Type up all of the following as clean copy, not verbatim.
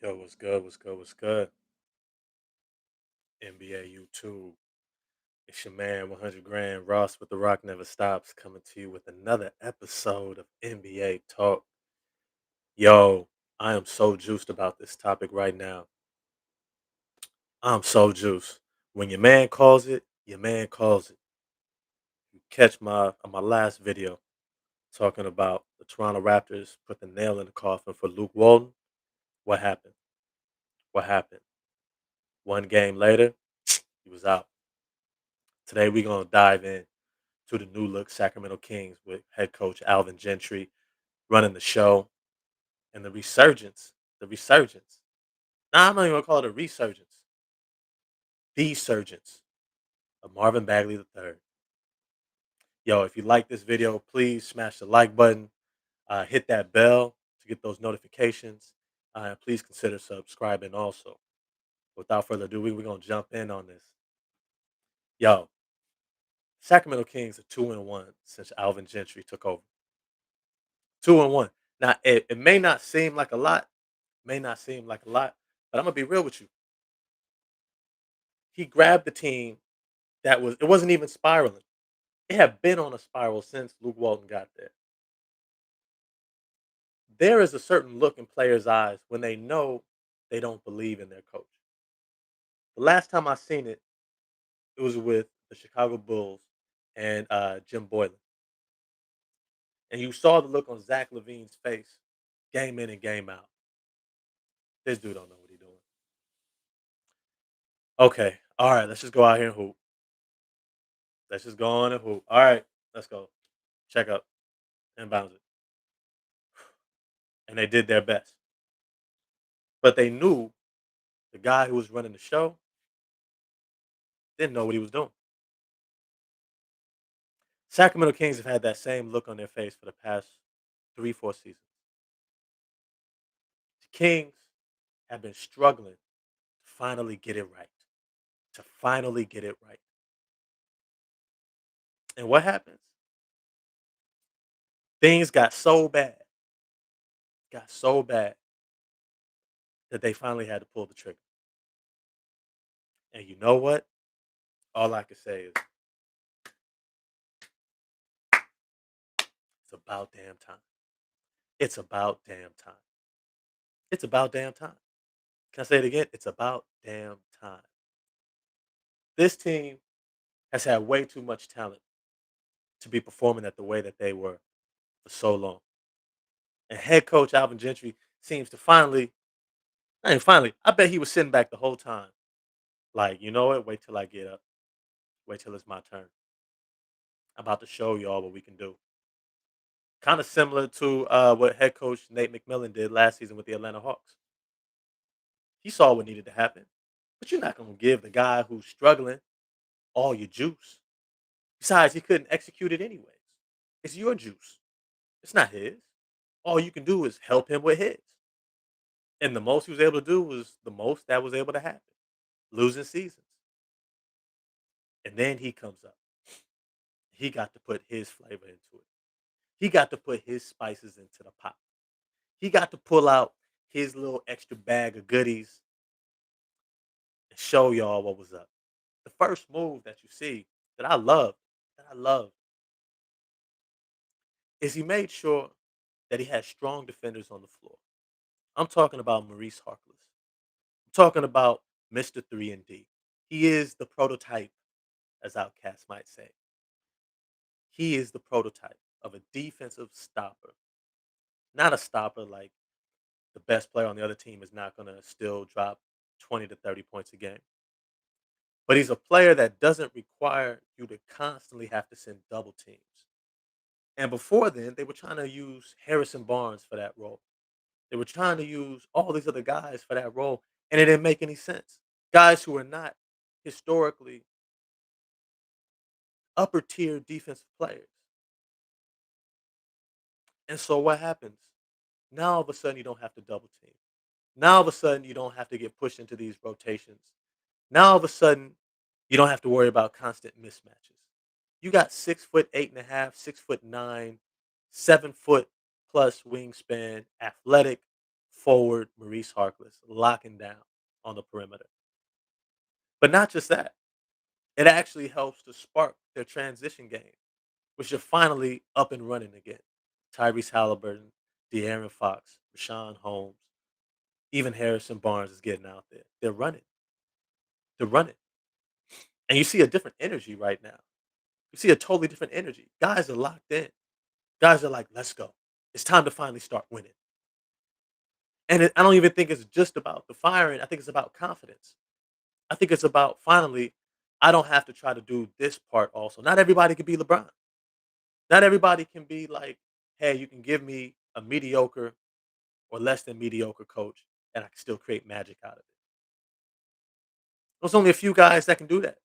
Yo, what's good? What's good? What's good? NBA YouTube. It's your man, 100 Grand Ross with The Rock Never Stops, coming to you with another episode of NBA Talk. Yo, I am so juiced about this topic right now. I'm so juiced. When your man calls it, your man calls it. You catch my last video talking about the Toronto Raptors put the nail in the coffin for Luke Walton. What happened? What happened? One game later, he was out. Today we're gonna dive in to the new look Sacramento Kings with head coach Alvin Gentry running the show and the resurgence. The resurgence. Nah, I'm not even gonna call it a resurgence. The surgence of Marvin Bagley III. Yo, if you like this video, please smash the like button, hit that bell to get those notifications, and please consider subscribing also. Without further ado, we're gonna jump in on this. Yo, Sacramento Kings are 2-1 since Alvin Gentry took over. 2-1. Now, it may not seem like a lot, but I'm gonna be real with you. He grabbed the team it wasn't even spiraling. It had been on a spiral since Luke Walton got there. There is a certain look in players' eyes when they know they don't believe in their coach. The last time I seen it, it was with the Chicago Bulls and Jim Boylan, and you saw the look on Zach LaVine's face, game in and game out. This dude don't know what he's doing. Okay, all right, let's just go out here and hoop. Let's just go on and hoop. All right, let's go. Check up. Inbounds it. And they did their best. But they knew the guy who was running the show didn't know what he was doing. Sacramento Kings have had that same look on their face for the past 3, 4 seasons. The Kings have been struggling to finally get it right. To finally get it right. And what happens? Things got so bad that they finally had to pull the trigger. And you know what? All I can say is it's about damn time. It's about damn time. It's about damn time. Can I say it again? It's about damn time. This team has had way too much talent to be performing at the way that they were for so long. And head coach Alvin Gentry seems to I bet he was sitting back the whole time. Like, you know what? Wait till I get up. Wait till it's my turn. I'm about to show y'all what we can do. Kind of similar to what head coach Nate McMillan did last season with the Atlanta Hawks. He saw what needed to happen. But you're not going to give the guy who's struggling all your juice. Besides, he couldn't execute it anyways. It's your juice. It's not his. All you can do is help him with his. And the most he was able to do was the most that was able to happen. Losing seasons. And then he comes up. He got to put his flavor into it. He got to put his spices into the pot. He got to pull out his little extra bag of goodies and show y'all what was up. The first move that you see that I love, is he made sure that he had strong defenders on the floor. I'm talking about Maurice Harkless. I'm talking about Mr. 3 and D. He is the prototype, as Outcast might say. He is the prototype of a defensive stopper. Not a stopper like the best player on the other team is not going to still drop 20 to 30 points a game. But he's a player that doesn't require you to constantly have to send double teams. And before then, they were trying to use Harrison Barnes for that role. They were trying to use all these other guys for that role, and it didn't make any sense. Guys who are not historically upper tier defensive players. And so what happens? Now all of a sudden you don't have to double team. Now all of a sudden you don't have to get pushed into these rotations. Now all of a sudden you don't have to worry about constant mismatches. You got 6'8.5", 6'9", 7 foot plus wingspan, athletic, forward Maurice Harkless locking down on the perimeter. But not just that, it actually helps to spark their transition game, which are finally up and running again. Tyrese Halliburton, De'Aaron Fox, Rashawn Holmes, even Harrison Barnes is getting out there. They're running. They're running. And you see a different energy right now. You see a totally different energy. Guys are locked in. Guys are like, let's go. It's time to finally start winning. And I don't even think it's just about the firing. I think it's about confidence. I think it's about finally, I don't have to try to do this part also. Not everybody can be LeBron. Not everybody can be like, hey, you can give me a mediocre or less than mediocre coach, and I can still create magic out of it. There's only a few guys that can do that.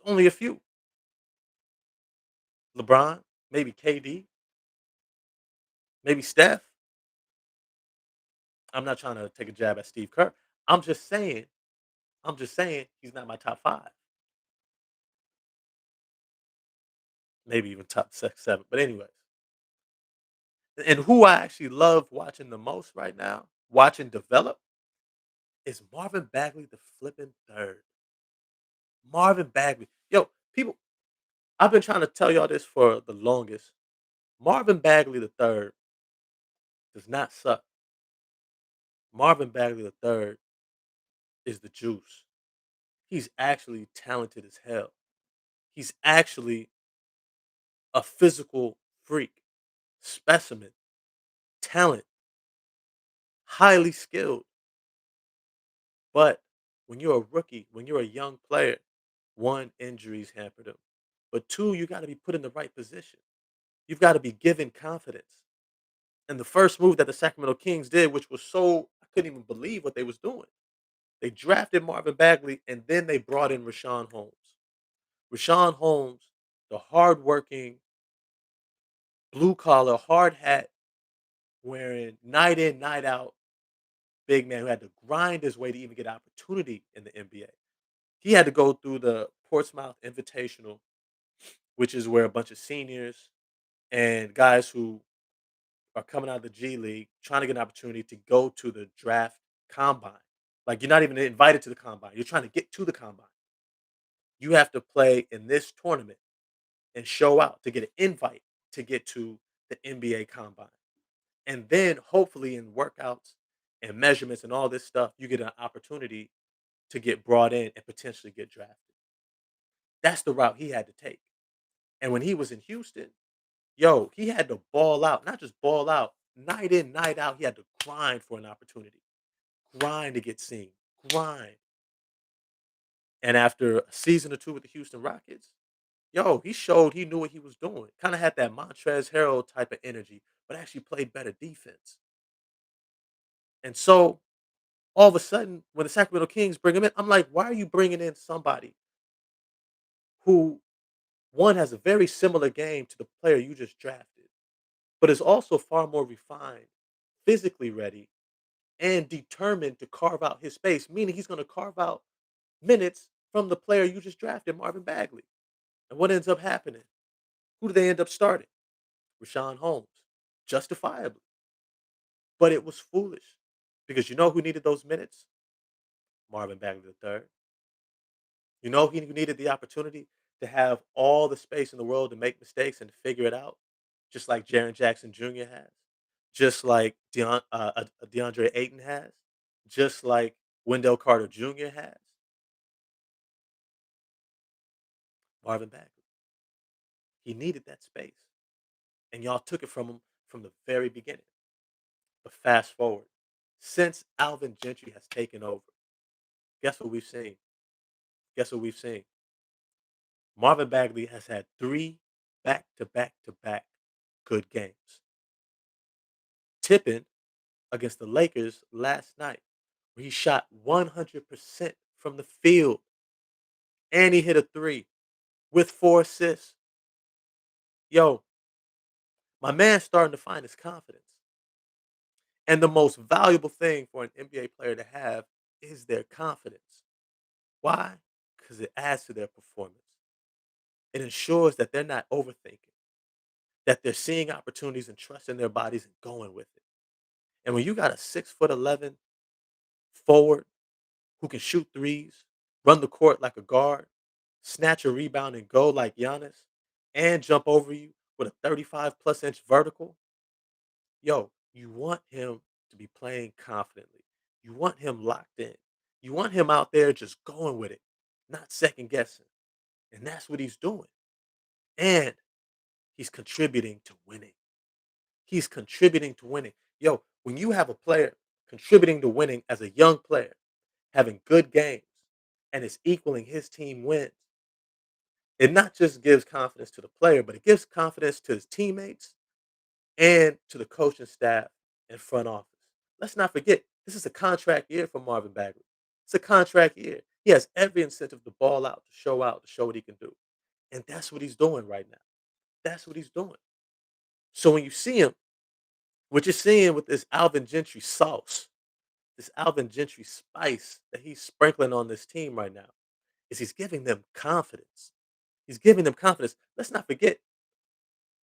Only a few. LeBron, maybe KD, maybe Steph. I'm not trying to take a jab at Steve Kerr. I'm just saying, I'm just saying he's not my top five. Maybe even top six, seven. But anyways. And who I actually love watching the most right now, watching develop, is Marvin Bagley the flipping third. Marvin Bagley. Yo, people, I've been trying to tell y'all this for the longest. Marvin Bagley the third does not suck. Marvin Bagley the third is the juice. He's actually talented as hell. He's actually a physical freak, specimen, talent, highly skilled. But when you're a rookie, when you're a young player, one, injuries hampered him. But two, you got to be put in the right position. You've got to be given confidence. And the first move that the Sacramento Kings did, which was so I couldn't even believe what they was doing. They drafted Marvin Bagley and then they brought in Rashawn Holmes. Rashawn Holmes, the hardworking, blue collar, hard hat wearing, night in, night out big man who had to grind his way to even get opportunity in the NBA. He had to go through the Portsmouth Invitational, which is where a bunch of seniors and guys who are coming out of the G League trying to get an opportunity to go to the draft combine. Like you're not even invited to the combine. You're trying to get to the combine. You have to play in this tournament and show out to get an invite to get to the NBA combine. And then hopefully in workouts and measurements and all this stuff, you get an opportunity to get brought in and potentially get drafted. That's the route he had to take. And when he was in Houston, yo, he had to ball out, not just ball out, night in, night out. He had to grind for an opportunity, grind to get seen, grind. And after a season or two with the Houston Rockets, yo, he showed he knew what he was doing. Kind of had that Montrezl Harrell type of energy, but actually played better defense. And so all of a sudden, when the Sacramento Kings bring him in, I'm like, why are you bringing in somebody who, one, has a very similar game to the player you just drafted, but is also far more refined, physically ready, and determined to carve out his space, meaning he's going to carve out minutes from the player you just drafted, Marvin Bagley. And what ends up happening? Who do they end up starting? Rashawn Holmes, justifiably. But it was foolish because you know who needed those minutes? Marvin Bagley III. You know who needed the opportunity to have all the space in the world to make mistakes and figure it out, just like Jaren Jackson Jr. has, just like DeAndre Ayton has, just like Wendell Carter Jr. has. Marvin Bagley. He needed that space, and y'all took it from him from the very beginning. But fast forward, since Alvin Gentry has taken over, guess what we've seen? Guess what we've seen? Marvin Bagley has had three back to back to back good games. Tipping against the Lakers last night, where he shot 100% from the field and he hit a three with 4 assists. Yo, my man's starting to find his confidence. And the most valuable thing for an NBA player to have is their confidence. Why? Because it adds to their performance. It ensures that they're not overthinking, that they're seeing opportunities and trusting their bodies and going with it. And when you got a 6'11" forward who can shoot threes, run the court like a guard, snatch a rebound and go like Giannis, and jump over you with a 35 plus inch vertical, yo, you want him to be playing confidently. You want him locked in. You want him out there just going with it, not second guessing. And that's what he's doing. And he's contributing to winning. He's contributing to winning. Yo, when you have a player contributing to winning as a young player, having good games, and is equaling his team wins, it not just gives confidence to the player, but it gives confidence to his teammates and to the coaching staff and front office. Let's not forget, this is a contract year for Marvin Bagley. It's a contract year. He has every incentive to ball out, to show what he can do. And that's what he's doing right now. That's what he's doing. So when you see him, what you're seeing with this Alvin Gentry sauce, this Alvin Gentry spice that he's sprinkling on this team right now, is he's giving them confidence. He's giving them confidence. Let's not forget,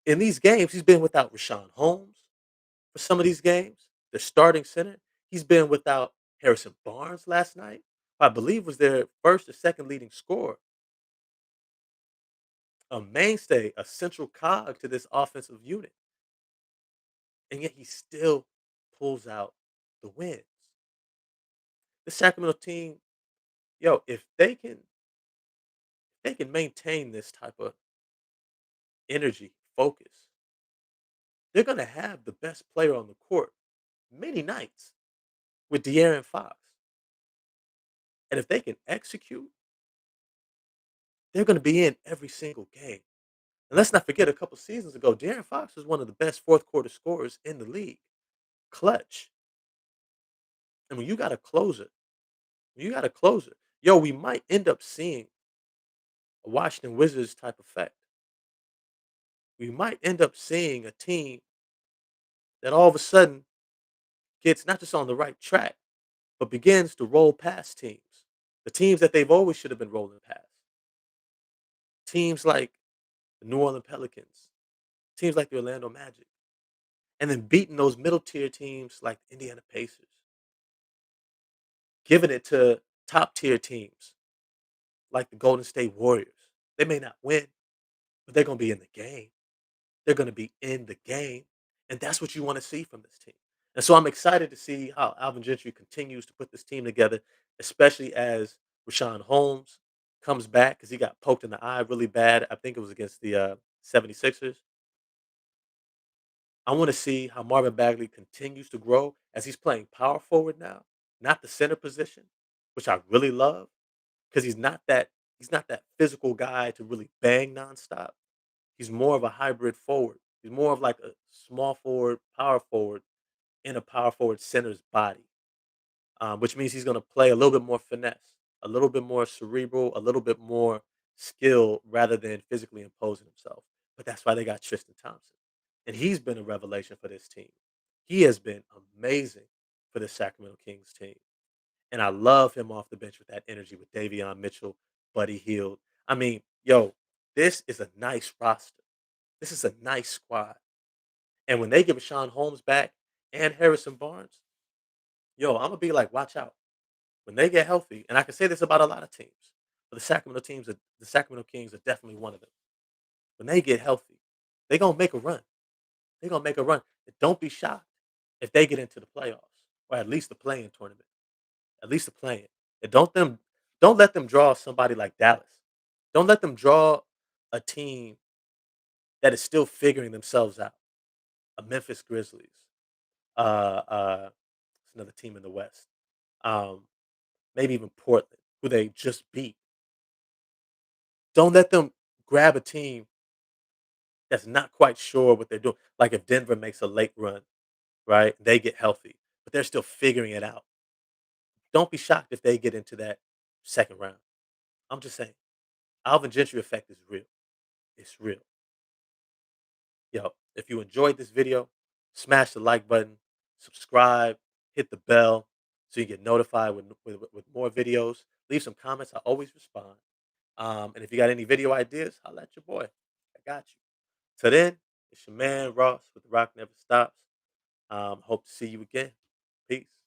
in these games, he's been without Rashawn Holmes for some of these games, the starting center. He's been without Harrison Barnes last night, who I believe was their first or second leading scorer, a mainstay, a central cog to this offensive unit. And yet he still pulls out the wins. The Sacramento team, yo, if they can maintain this type of energy, focus, they're gonna have the best player on the court many nights with De'Aaron Fox. And if they can execute, they're gonna be in every single game. And let's not forget a couple seasons ago, De'Aaron Fox was one of the best fourth quarter scorers in the league. Clutch. And when you got a closer, yo, we might end up seeing a Washington Wizards type effect. We might end up seeing a team that all of a sudden gets not just on the right track, but begins to roll past teams. The teams that they've always should have been rolling past. Teams like the New Orleans Pelicans, teams like the Orlando Magic, and then beating those middle tier teams like the Indiana Pacers, giving it to top tier teams like the Golden State Warriors. They may not win, but they're going to be in the game. They're going to be in the game. And that's what you want to see from this team. And so I'm excited to see how Alvin Gentry continues to put this team together, especially as Rashawn Holmes comes back because he got poked in the eye really bad. I think it was against the 76ers. I want to see how Marvin Bagley continues to grow as he's playing power forward now, not the center position, which I really love because he's not that physical guy to really bang nonstop. He's more of a hybrid forward. He's more of like a small forward, power forward in a power forward center's body, which means he's going to play a little bit more finesse, a little bit more cerebral, a little bit more skill rather than physically imposing himself. But that's why they got Tristan Thompson. And he's been a revelation for this team. He has been amazing for the Sacramento Kings team. And I love him off the bench with that energy with Davion Mitchell, Buddy Hield. I mean, yo, this is a nice roster. This is a nice squad. And when they give Sean Holmes back and Harrison Barnes, yo, I'm gonna be like, watch out. When they get healthy, and I can say this about a lot of teams, but the Sacramento Kings are definitely one of them. When they get healthy, they're gonna make a run. They're gonna make a run. And don't be shocked if they get into the playoffs or at least the playing tournament. At least the playing. And don't let them draw somebody like Dallas. Don't let them draw a team that is still figuring themselves out. A Memphis Grizzlies. It's another team in the West. Um, maybe even Portland, who they just beat. Don't let them grab a team that's not quite sure what they're doing. Like if Denver makes a late run, right? They get healthy, but they're still figuring it out. Don't be shocked if they get into that second round. I'm just saying, Alvin Gentry effect is real. It's real. Yo, if you enjoyed this video, smash the like button, subscribe, hit the bell so you get notified with more videos. Leave some comments. I always respond. And if you got any video ideas, I'll let your boy. I got you. Till then, it's your man Ross with The Rock Never Stops. Hope to see you again. Peace.